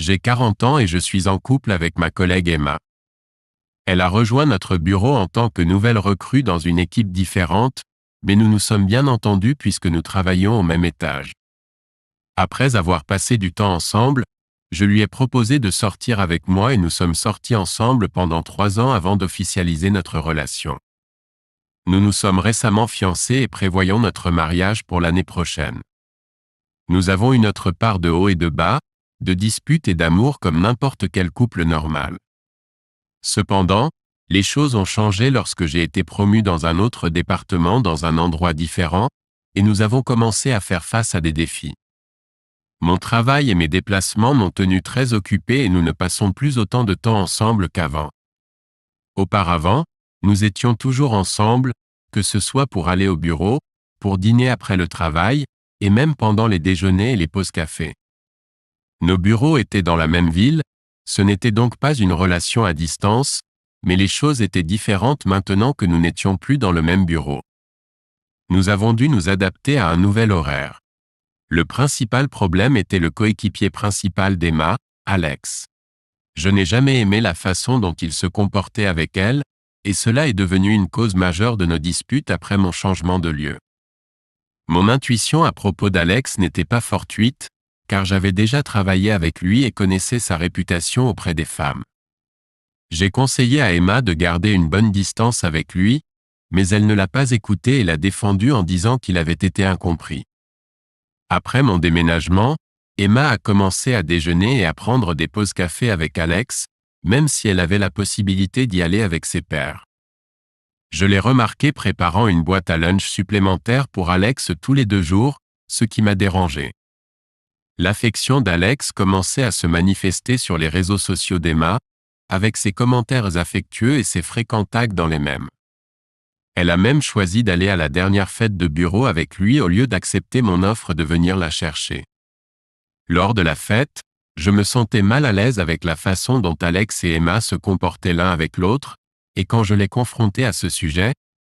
J'ai 40 ans et je suis en couple avec ma collègue Emma. Elle a rejoint notre bureau en tant que nouvelle recrue dans une équipe différente, mais nous nous sommes bien entendus puisque nous travaillons au même étage. Après avoir passé du temps ensemble, je lui ai proposé de sortir avec moi et nous sommes sortis ensemble pendant 3 ans avant d'officialiser notre relation. Nous nous sommes récemment fiancés et prévoyons notre mariage pour l'année prochaine. Nous avons eu notre part de hauts et de bas, de disputes et d'amour comme n'importe quel couple normal. Cependant, les choses ont changé lorsque j'ai été promu dans un autre département dans un endroit différent, et nous avons commencé à faire face à des défis. Mon travail et mes déplacements m'ont tenu très occupé et nous ne passons plus autant de temps ensemble qu'avant. Auparavant, nous étions toujours ensemble, que ce soit pour aller au bureau, pour dîner après le travail, et même pendant les déjeuners et les pauses café. Nos bureaux étaient dans la même ville, ce n'était donc pas une relation à distance, mais les choses étaient différentes maintenant que nous n'étions plus dans le même bureau. Nous avons dû nous adapter à un nouvel horaire. Le principal problème était le coéquipier principal d'Emma, Alex. Je n'ai jamais aimé la façon dont il se comportait avec elle, et cela est devenu une cause majeure de nos disputes après mon changement de lieu. Mon intuition à propos d'Alex n'était pas fortuite, car j'avais déjà travaillé avec lui et connaissais sa réputation auprès des femmes. J'ai conseillé à Emma de garder une bonne distance avec lui, mais elle ne l'a pas écouté et l'a défendu en disant qu'il avait été incompris. Après mon déménagement, Emma a commencé à déjeuner et à prendre des pauses café avec Alex, même si elle avait la possibilité d'y aller avec ses pairs. Je l'ai remarqué préparant une boîte à lunch supplémentaire pour Alex tous les 2 jours, ce qui m'a dérangé. L'affection d'Alex commençait à se manifester sur les réseaux sociaux d'Emma, avec ses commentaires affectueux et ses fréquents tags dans les mèmes. Elle a même choisi d'aller à la dernière fête de bureau avec lui au lieu d'accepter mon offre de venir la chercher. Lors de la fête, je me sentais mal à l'aise avec la façon dont Alex et Emma se comportaient l'un avec l'autre, et quand je l'ai confrontée à ce sujet,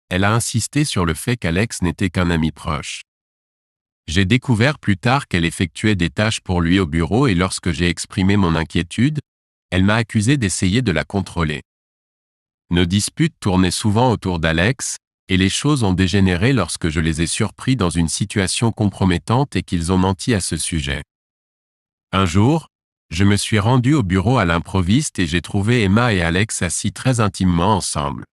elle a insisté sur le fait qu'Alex n'était qu'un ami proche. J'ai découvert plus tard qu'elle effectuait des tâches pour lui au bureau et lorsque j'ai exprimé mon inquiétude, elle m'a accusé d'essayer de la contrôler. Nos disputes tournaient souvent autour d'Alex, et les choses ont dégénéré lorsque je les ai surpris dans une situation compromettante et qu'ils ont menti à ce sujet. Un jour, je me suis rendu au bureau à l'improviste et j'ai trouvé Emma et Alex assis très intimement ensemble.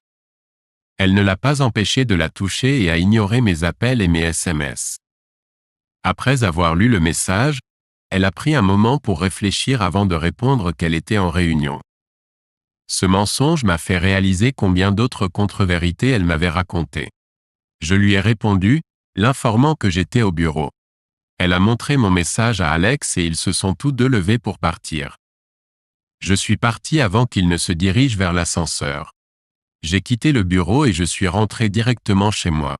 Elle ne l'a pas empêché de la toucher et a ignoré mes appels et mes SMS. Après avoir lu le message, elle a pris un moment pour réfléchir avant de répondre qu'elle était en réunion. Ce mensonge m'a fait réaliser combien d'autres contre-vérités elle m'avait racontées. Je lui ai répondu, l'informant que j'étais au bureau. Elle a montré mon message à Alex et ils se sont tous deux levés pour partir. Je suis parti avant qu'ils ne se dirigent vers l'ascenseur. J'ai quitté le bureau et je suis rentré directement chez moi.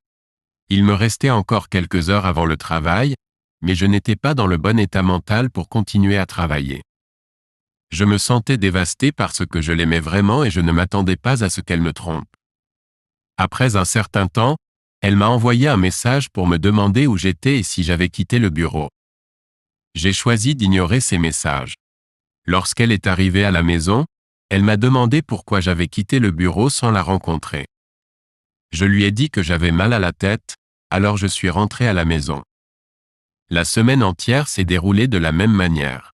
Il me restait encore quelques heures avant le travail, mais je n'étais pas dans le bon état mental pour continuer à travailler. Je me sentais dévasté parce que je l'aimais vraiment et je ne m'attendais pas à ce qu'elle me trompe. Après un certain temps, elle m'a envoyé un message pour me demander où j'étais et si j'avais quitté le bureau. J'ai choisi d'ignorer ces messages. Lorsqu'elle est arrivée à la maison, elle m'a demandé pourquoi j'avais quitté le bureau sans la rencontrer. Je lui ai dit que j'avais mal à la tête, alors je suis rentré à la maison. La semaine entière s'est déroulée de la même manière.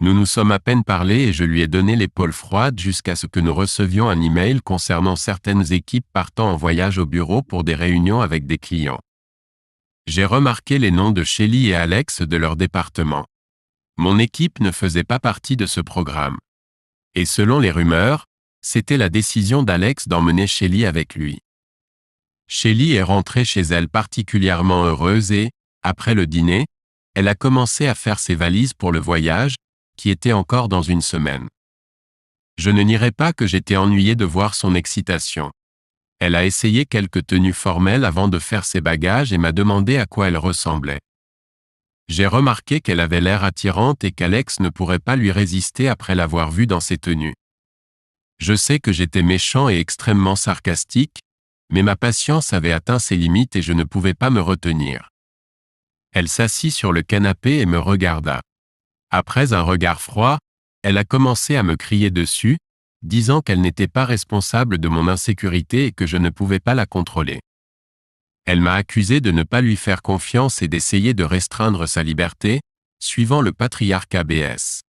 Nous nous sommes à peine parlé et je lui ai donné l'épaule froide jusqu'à ce que nous recevions un email concernant certaines équipes partant en voyage au bureau pour des réunions avec des clients. J'ai remarqué les noms de Shelly et Alex de leur département. Mon équipe ne faisait pas partie de ce programme. Et selon les rumeurs, c'était la décision d'Alex d'emmener Shelly avec lui. Shelly est rentrée chez elle particulièrement heureuse et, après le dîner, elle a commencé à faire ses valises pour le voyage, qui était encore dans une semaine. Je ne nierai pas que j'étais ennuyé de voir son excitation. Elle a essayé quelques tenues formelles avant de faire ses bagages et m'a demandé à quoi elle ressemblait. J'ai remarqué qu'elle avait l'air attirante et qu'Alex ne pourrait pas lui résister après l'avoir vue dans ces tenues. Je sais que j'étais méchant et extrêmement sarcastique, mais ma patience avait atteint ses limites et je ne pouvais pas me retenir. Elle s'assit sur le canapé et me regarda. Après un regard froid, elle a commencé à me crier dessus, disant qu'elle n'était pas responsable de mon insécurité et que je ne pouvais pas la contrôler. Elle m'a accusé de ne pas lui faire confiance et d'essayer de restreindre sa liberté, suivant le patriarcat BS.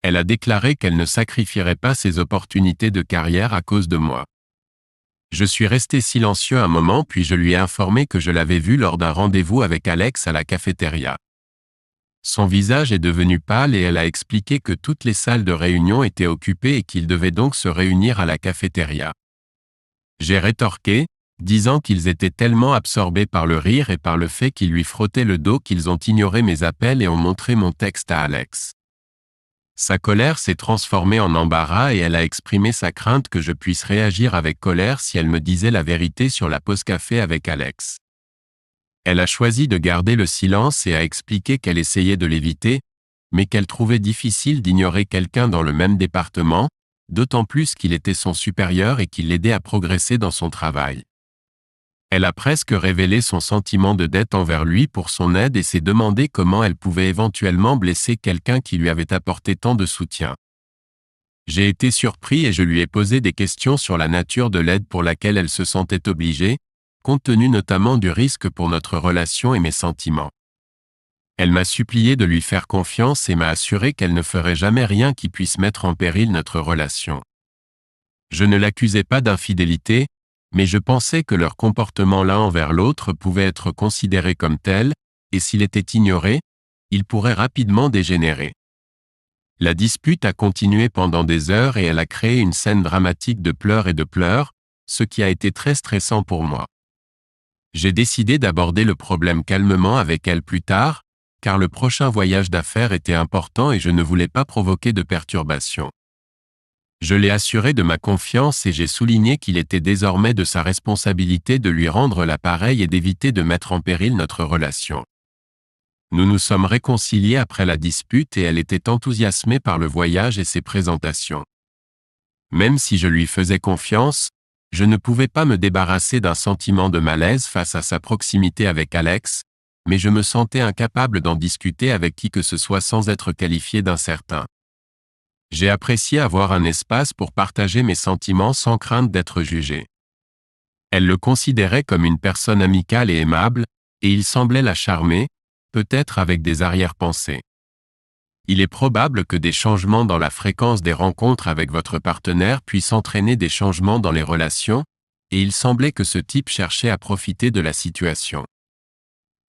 Elle a déclaré qu'elle ne sacrifierait pas ses opportunités de carrière à cause de moi. Je suis resté silencieux un moment puis je lui ai informé que je l'avais vue lors d'un rendez-vous avec Alex à la cafétéria. Son visage est devenu pâle et elle a expliqué que toutes les salles de réunion étaient occupées et qu'ils devaient donc se réunir à la cafétéria. J'ai rétorqué, disant qu'ils étaient tellement absorbés par le rire et par le fait qu'il lui frottait le dos qu'ils ont ignoré mes appels et ont montré mon texte à Alex. Sa colère s'est transformée en embarras et elle a exprimé sa crainte que je puisse réagir avec colère si elle me disait la vérité sur la pause café avec Alex. Elle a choisi de garder le silence et a expliqué qu'elle essayait de l'éviter, mais qu'elle trouvait difficile d'ignorer quelqu'un dans le même département, d'autant plus qu'il était son supérieur et qu'il l'aidait à progresser dans son travail. Elle a presque révélé son sentiment de dette envers lui pour son aide et s'est demandé comment elle pouvait éventuellement blesser quelqu'un qui lui avait apporté tant de soutien. J'ai été surpris et je lui ai posé des questions sur la nature de l'aide pour laquelle elle se sentait obligée, compte tenu notamment du risque pour notre relation et mes sentiments. Elle m'a supplié de lui faire confiance et m'a assuré qu'elle ne ferait jamais rien qui puisse mettre en péril notre relation. Je ne l'accusais pas d'infidélité, mais je pensais que leur comportement l'un envers l'autre pouvait être considéré comme tel, et s'il était ignoré, il pourrait rapidement dégénérer. La dispute a continué pendant des heures et elle a créé une scène dramatique de pleurs et de pleurs, ce qui a été très stressant pour moi. J'ai décidé d'aborder le problème calmement avec elle plus tard, car le prochain voyage d'affaires était important et je ne voulais pas provoquer de perturbations. Je l'ai assuré de ma confiance et j'ai souligné qu'il était désormais de sa responsabilité de lui rendre l'appareil et d'éviter de mettre en péril notre relation. Nous nous sommes réconciliés après la dispute et elle était enthousiasmée par le voyage et ses présentations. Même si je lui faisais confiance, je ne pouvais pas me débarrasser d'un sentiment de malaise face à sa proximité avec Alex, mais je me sentais incapable d'en discuter avec qui que ce soit sans être qualifié d'incertain. J'ai apprécié avoir un espace pour partager mes sentiments sans crainte d'être jugé. Elle le considérait comme une personne amicale et aimable, et il semblait la charmer, peut-être avec des arrière-pensées. Il est probable que des changements dans la fréquence des rencontres avec votre partenaire puissent entraîner des changements dans les relations, et il semblait que ce type cherchait à profiter de la situation.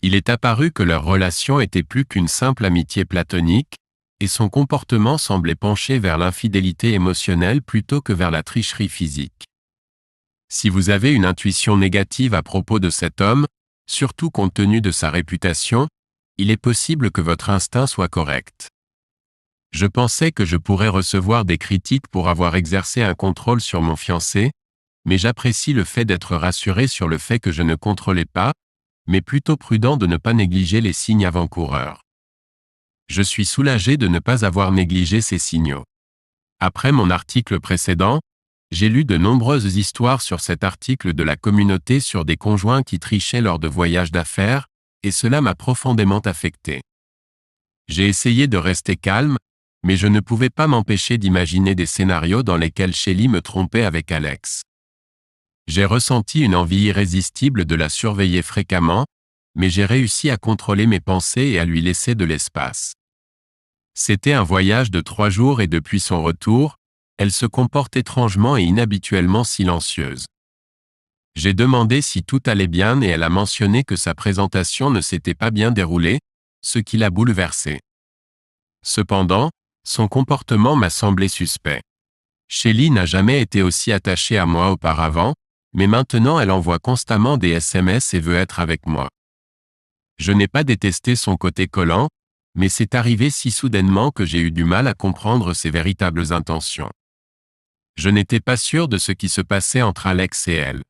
Il est apparu que leur relation était plus qu'une simple amitié platonique, et son comportement semblait pencher vers l'infidélité émotionnelle plutôt que vers la tricherie physique. Si vous avez une intuition négative à propos de cet homme, surtout compte tenu de sa réputation, il est possible que votre instinct soit correct. Je pensais que je pourrais recevoir des critiques pour avoir exercé un contrôle sur mon fiancé, mais j'apprécie le fait d'être rassuré sur le fait que je ne contrôlais pas, mais plutôt prudent de ne pas négliger les signes avant-coureurs. Je suis soulagé de ne pas avoir négligé ces signaux. Après mon article précédent, j'ai lu de nombreuses histoires sur cet article de la communauté sur des conjoints qui trichaient lors de voyages d'affaires, et cela m'a profondément affecté. J'ai essayé de rester calme, mais je ne pouvais pas m'empêcher d'imaginer des scénarios dans lesquels Shelly me trompait avec Alex. J'ai ressenti une envie irrésistible de la surveiller fréquemment, mais j'ai réussi à contrôler mes pensées et à lui laisser de l'espace. C'était un voyage de 3 jours et depuis son retour, elle se comporte étrangement et inhabituellement silencieuse. J'ai demandé si tout allait bien et elle a mentionné que sa présentation ne s'était pas bien déroulée, ce qui l'a bouleversée. Cependant, son comportement m'a semblé suspect. Shelly n'a jamais été aussi attachée à moi auparavant, mais maintenant elle envoie constamment des SMS et veut être avec moi. Je n'ai pas détesté son côté collant, mais c'est arrivé si soudainement que j'ai eu du mal à comprendre ses véritables intentions. Je n'étais pas sûr de ce qui se passait entre Alex et elle.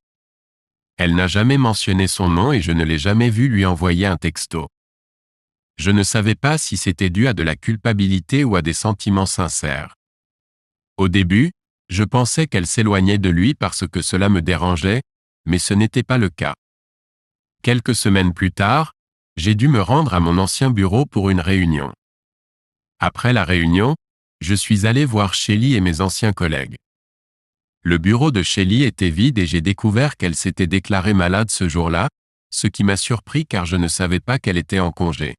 Elle n'a jamais mentionné son nom et je ne l'ai jamais vu lui envoyer un texto. Je ne savais pas si c'était dû à de la culpabilité ou à des sentiments sincères. Au début, je pensais qu'elle s'éloignait de lui parce que cela me dérangeait, mais ce n'était pas le cas. Quelques semaines plus tard, j'ai dû me rendre à mon ancien bureau pour une réunion. Après la réunion, je suis allé voir Shelly et mes anciens collègues. Le bureau de Shelly était vide et j'ai découvert qu'elle s'était déclarée malade ce jour-là, ce qui m'a surpris car je ne savais pas qu'elle était en congé.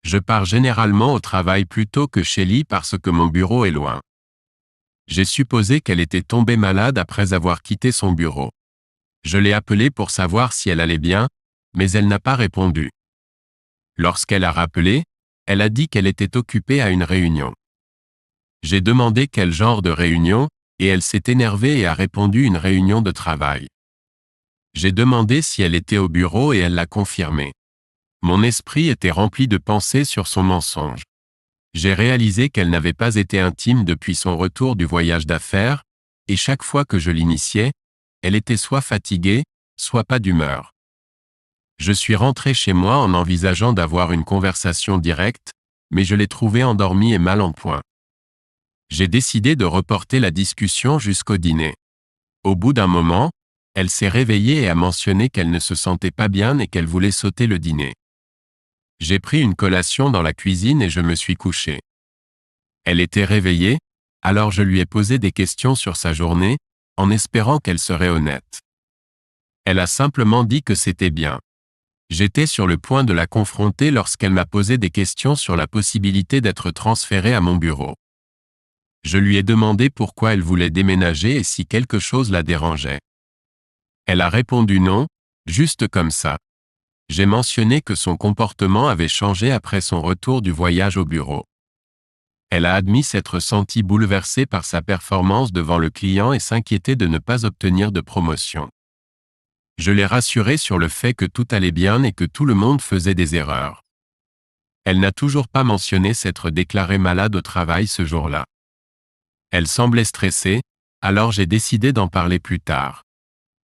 Je pars généralement au travail plus tôt que Shelly parce que mon bureau est loin. J'ai supposé qu'elle était tombée malade après avoir quitté son bureau. Je l'ai appelée pour savoir si elle allait bien, mais elle n'a pas répondu. Lorsqu'elle a rappelé, elle a dit qu'elle était occupée à une réunion. J'ai demandé quel genre de réunion, et elle s'est énervée et a répondu une réunion de travail. J'ai demandé si elle était au bureau et elle l'a confirmé. Mon esprit était rempli de pensées sur son mensonge. J'ai réalisé qu'elle n'avait pas été intime depuis son retour du voyage d'affaires, et chaque fois que je l'initiais, elle était soit fatiguée, soit pas d'humeur. Je suis rentré chez moi en envisageant d'avoir une conversation directe, mais je l'ai trouvée endormie et mal en point. J'ai décidé de reporter la discussion jusqu'au dîner. Au bout d'un moment, elle s'est réveillée et a mentionné qu'elle ne se sentait pas bien et qu'elle voulait sauter le dîner. J'ai pris une collation dans la cuisine et je me suis couché. Elle était réveillée, alors je lui ai posé des questions sur sa journée, en espérant qu'elle serait honnête. Elle a simplement dit que c'était bien. J'étais sur le point de la confronter lorsqu'elle m'a posé des questions sur la possibilité d'être transférée à mon bureau. Je lui ai demandé pourquoi elle voulait déménager et si quelque chose la dérangeait. Elle a répondu non, juste comme ça. J'ai mentionné que son comportement avait changé après son retour du voyage au bureau. Elle a admis s'être sentie bouleversée par sa performance devant le client et s'inquiétait de ne pas obtenir de promotion. Je l'ai rassurée sur le fait que tout allait bien et que tout le monde faisait des erreurs. Elle n'a toujours pas mentionné s'être déclarée malade au travail ce jour-là. Elle semblait stressée, alors j'ai décidé d'en parler plus tard.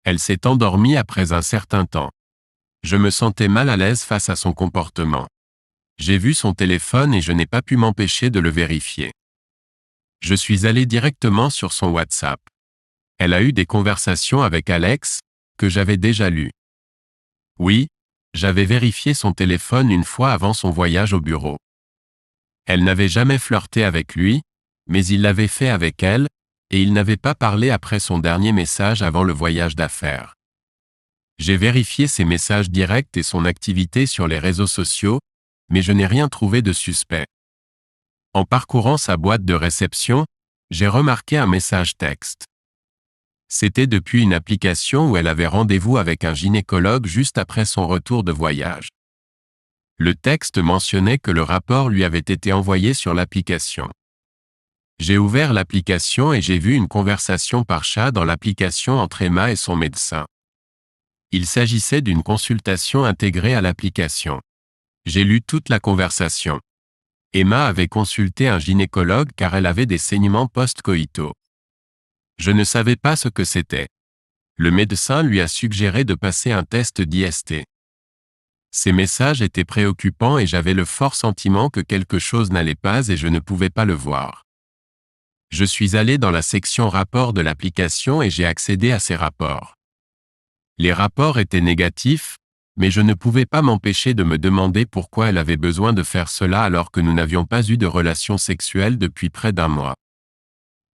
Elle s'est endormie après un certain temps. Je me sentais mal à l'aise face à son comportement. J'ai vu son téléphone et je n'ai pas pu m'empêcher de le vérifier. Je suis allé directement sur son WhatsApp. Elle a eu des conversations avec Alex, que j'avais déjà lues. Oui, j'avais vérifié son téléphone une fois avant son voyage au bureau. Elle n'avait jamais flirté avec lui, mais il l'avait fait avec elle, et il n'avait pas parlé après son dernier message avant le voyage d'affaires. J'ai vérifié ses messages directs et son activité sur les réseaux sociaux, mais je n'ai rien trouvé de suspect. En parcourant sa boîte de réception, j'ai remarqué un message texte. C'était depuis une application où elle avait rendez-vous avec un gynécologue juste après son retour de voyage. Le texte mentionnait que le rapport lui avait été envoyé sur l'application. J'ai ouvert l'application et j'ai vu une conversation par chat dans l'application entre Emma et son médecin. Il s'agissait d'une consultation intégrée à l'application. J'ai lu toute la conversation. Emma avait consulté un gynécologue car elle avait des saignements post-coïtaux. Je ne savais pas ce que c'était. Le médecin lui a suggéré de passer un test d'IST. Ces messages étaient préoccupants et j'avais le fort sentiment que quelque chose n'allait pas et je ne pouvais pas le voir. Je suis allé dans la section rapports de l'application et j'ai accédé à ces rapports. Les rapports étaient négatifs, mais je ne pouvais pas m'empêcher de me demander pourquoi elle avait besoin de faire cela alors que nous n'avions pas eu de relation sexuelle depuis près d'un mois.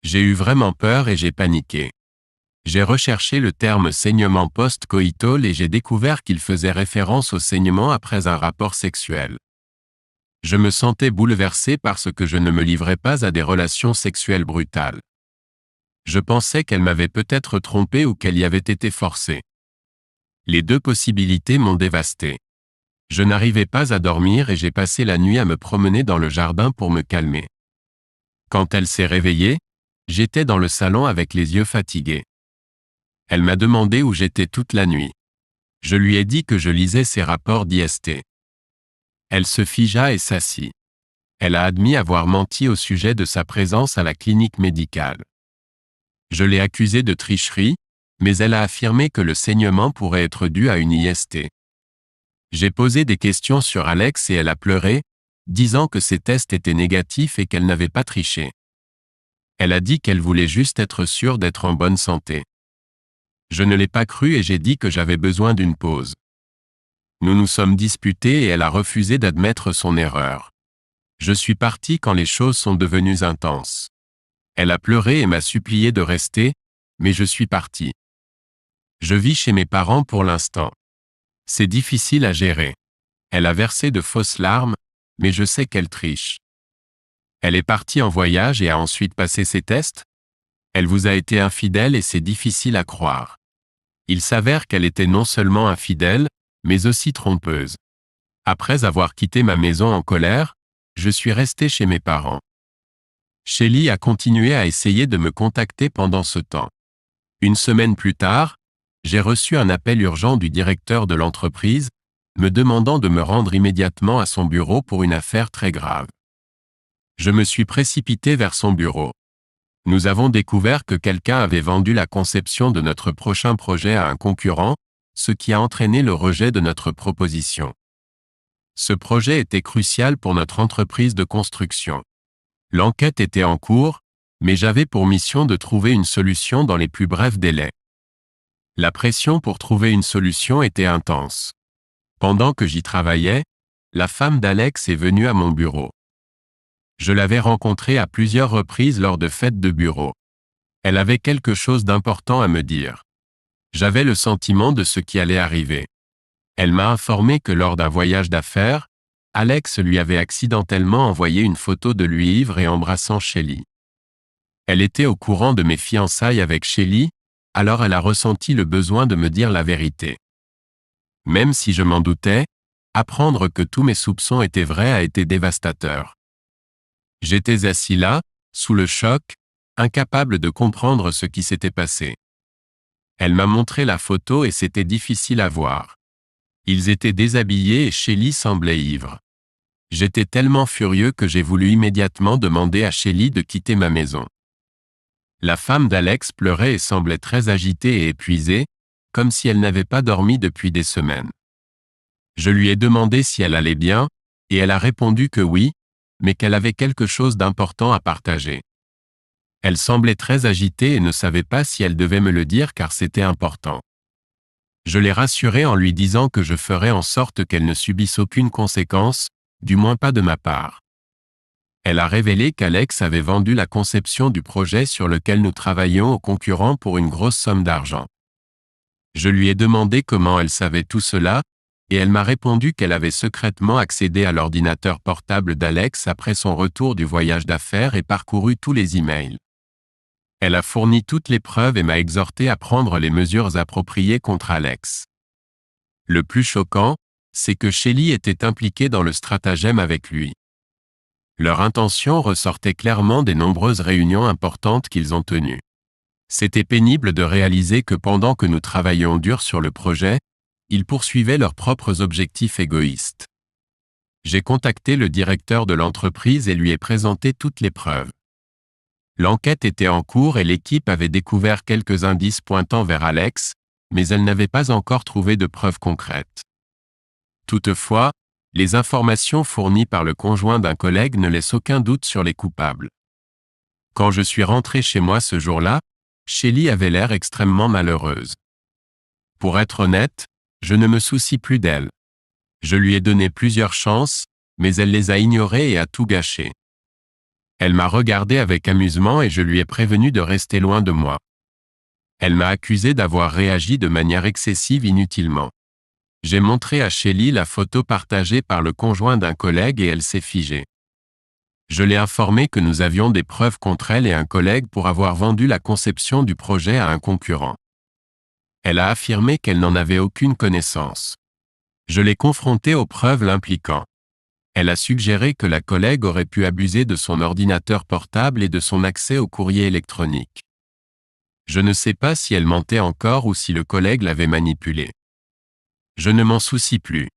J'ai eu vraiment peur et j'ai paniqué. J'ai recherché le terme saignement post-coïtal et j'ai découvert qu'il faisait référence au saignement après un rapport sexuel. Je me sentais bouleversé parce que je ne me livrais pas à des relations sexuelles brutales. Je pensais qu'elle m'avait peut-être trompé ou qu'elle y avait été forcée. Les deux possibilités m'ont dévasté. Je n'arrivais pas à dormir et j'ai passé la nuit à me promener dans le jardin pour me calmer. Quand elle s'est réveillée, j'étais dans le salon avec les yeux fatigués. Elle m'a demandé où j'étais toute la nuit. Je lui ai dit que je lisais ses rapports d'IST. Elle se figea et s'assit. Elle a admis avoir menti au sujet de sa présence à la clinique médicale. Je l'ai accusée de tricherie, mais elle a affirmé que le saignement pourrait être dû à une IST. J'ai posé des questions sur Alex et elle a pleuré, disant que ses tests étaient négatifs et qu'elle n'avait pas triché. Elle a dit qu'elle voulait juste être sûre d'être en bonne santé. Je ne l'ai pas cru et j'ai dit que j'avais besoin d'une pause. Nous nous sommes disputés et elle a refusé d'admettre son erreur. Je suis parti quand les choses sont devenues intenses. Elle a pleuré et m'a supplié de rester, mais je suis parti. Je vis chez mes parents pour l'instant. C'est difficile à gérer. Elle a versé de fausses larmes, mais je sais qu'elle triche. Elle est partie en voyage et a ensuite passé ses tests? Elle vous a été infidèle et c'est difficile à croire. Il s'avère qu'elle était non seulement infidèle, mais aussi trompeuse. Après avoir quitté ma maison en colère, je suis resté chez mes parents. Shelly a continué à essayer de me contacter pendant ce temps. Une semaine plus tard, j'ai reçu un appel urgent du directeur de l'entreprise, me demandant de me rendre immédiatement à son bureau pour une affaire très grave. Je me suis précipité vers son bureau. Nous avons découvert que quelqu'un avait vendu la conception de notre prochain projet à un concurrent, ce qui a entraîné le rejet de notre proposition. Ce projet était crucial pour notre entreprise de construction. L'enquête était en cours, mais j'avais pour mission de trouver une solution dans les plus brefs délais. La pression pour trouver une solution était intense. Pendant que j'y travaillais, la femme d'Alex est venue à mon bureau. Je l'avais rencontrée à plusieurs reprises lors de fêtes de bureau. Elle avait quelque chose d'important à me dire. J'avais le sentiment de ce qui allait arriver. Elle m'a informé que lors d'un voyage d'affaires, Alex lui avait accidentellement envoyé une photo de lui ivre et embrassant Shelly. Elle était au courant de mes fiançailles avec Shelly, alors elle a ressenti le besoin de me dire la vérité. Même si je m'en doutais, apprendre que tous mes soupçons étaient vrais a été dévastateur. J'étais assis là, sous le choc, incapable de comprendre ce qui s'était passé. Elle m'a montré la photo et c'était difficile à voir. Ils étaient déshabillés et Shelly semblait ivre. J'étais tellement furieux que j'ai voulu immédiatement demander à Shelly de quitter ma maison. La femme d'Alex pleurait et semblait très agitée et épuisée, comme si elle n'avait pas dormi depuis des semaines. Je lui ai demandé si elle allait bien, et elle a répondu que oui, mais qu'elle avait quelque chose d'important à partager. Elle semblait très agitée et ne savait pas si elle devait me le dire car c'était important. Je l'ai rassurée en lui disant que je ferais en sorte qu'elle ne subisse aucune conséquence, du moins pas de ma part. Elle a révélé qu'Alex avait vendu la conception du projet sur lequel nous travaillions aux concurrents pour une grosse somme d'argent. Je lui ai demandé comment elle savait tout cela, et elle m'a répondu qu'elle avait secrètement accédé à l'ordinateur portable d'Alex après son retour du voyage d'affaires et parcouru tous les emails. Elle a fourni toutes les preuves et m'a exhorté à prendre les mesures appropriées contre Alex. Le plus choquant, c'est que Shelly était impliquée dans le stratagème avec lui. Leur intention ressortait clairement des nombreuses réunions importantes qu'ils ont tenues. C'était pénible de réaliser que pendant que nous travaillions dur sur le projet, ils poursuivaient leurs propres objectifs égoïstes. J'ai contacté le directeur de l'entreprise et lui ai présenté toutes les preuves. L'enquête était en cours et l'équipe avait découvert quelques indices pointant vers Alex, mais elle n'avait pas encore trouvé de preuves concrètes. Toutefois, les informations fournies par le conjoint d'un collègue ne laissent aucun doute sur les coupables. Quand je suis rentré chez moi ce jour-là, Shelly avait l'air extrêmement malheureuse. Pour être honnête, je ne me soucie plus d'elle. Je lui ai donné plusieurs chances, mais elle les a ignorées et a tout gâché. Elle m'a regardé avec amusement et je lui ai prévenu de rester loin de moi. Elle m'a accusé d'avoir réagi de manière excessive inutilement. J'ai montré à Shelly la photo partagée par le conjoint d'un collègue et elle s'est figée. Je l'ai informée que nous avions des preuves contre elle et un collègue pour avoir vendu la conception du projet à un concurrent. Elle a affirmé qu'elle n'en avait aucune connaissance. Je l'ai confrontée aux preuves l'impliquant. Elle a suggéré que la collègue aurait pu abuser de son ordinateur portable et de son accès au courrier électronique. Je ne sais pas si elle mentait encore ou si le collègue l'avait manipulée. Je ne m'en soucie plus.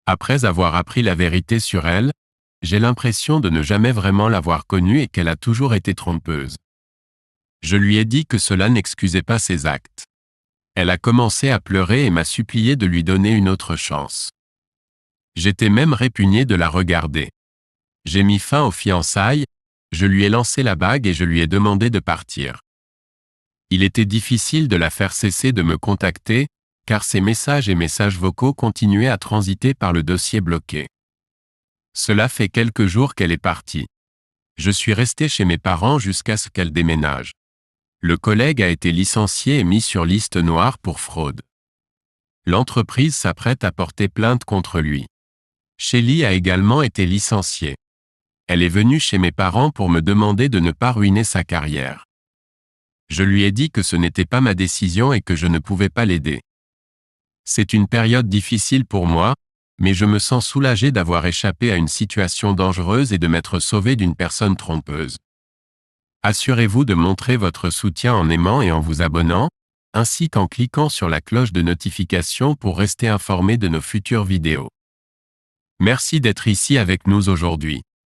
Après avoir appris la vérité sur elle, j'ai l'impression de ne jamais vraiment l'avoir connue et qu'elle a toujours été trompeuse. Je lui ai dit que cela n'excusait pas ses actes. Elle a commencé à pleurer et m'a supplié de lui donner une autre chance. J'étais même répugné de la regarder. J'ai mis fin aux fiançailles, je lui ai lancé la bague et je lui ai demandé de partir. Il était difficile de la faire cesser de me contacter, car ses messages et messages vocaux continuaient à transiter par le dossier bloqué. Cela fait quelques jours qu'elle est partie. Je suis resté chez mes parents jusqu'à ce qu'elle déménage. Le collègue a été licencié et mis sur liste noire pour fraude. L'entreprise s'apprête à porter plainte contre lui. Shelly a également été licenciée. Elle est venue chez mes parents pour me demander de ne pas ruiner sa carrière. Je lui ai dit que ce n'était pas ma décision et que je ne pouvais pas l'aider. C'est une période difficile pour moi, mais je me sens soulagé d'avoir échappé à une situation dangereuse et de m'être sauvé d'une personne trompeuse. Assurez-vous de montrer votre soutien en aimant et en vous abonnant, ainsi qu'en cliquant sur la cloche de notification pour rester informé de nos futures vidéos. Merci d'être ici avec nous aujourd'hui.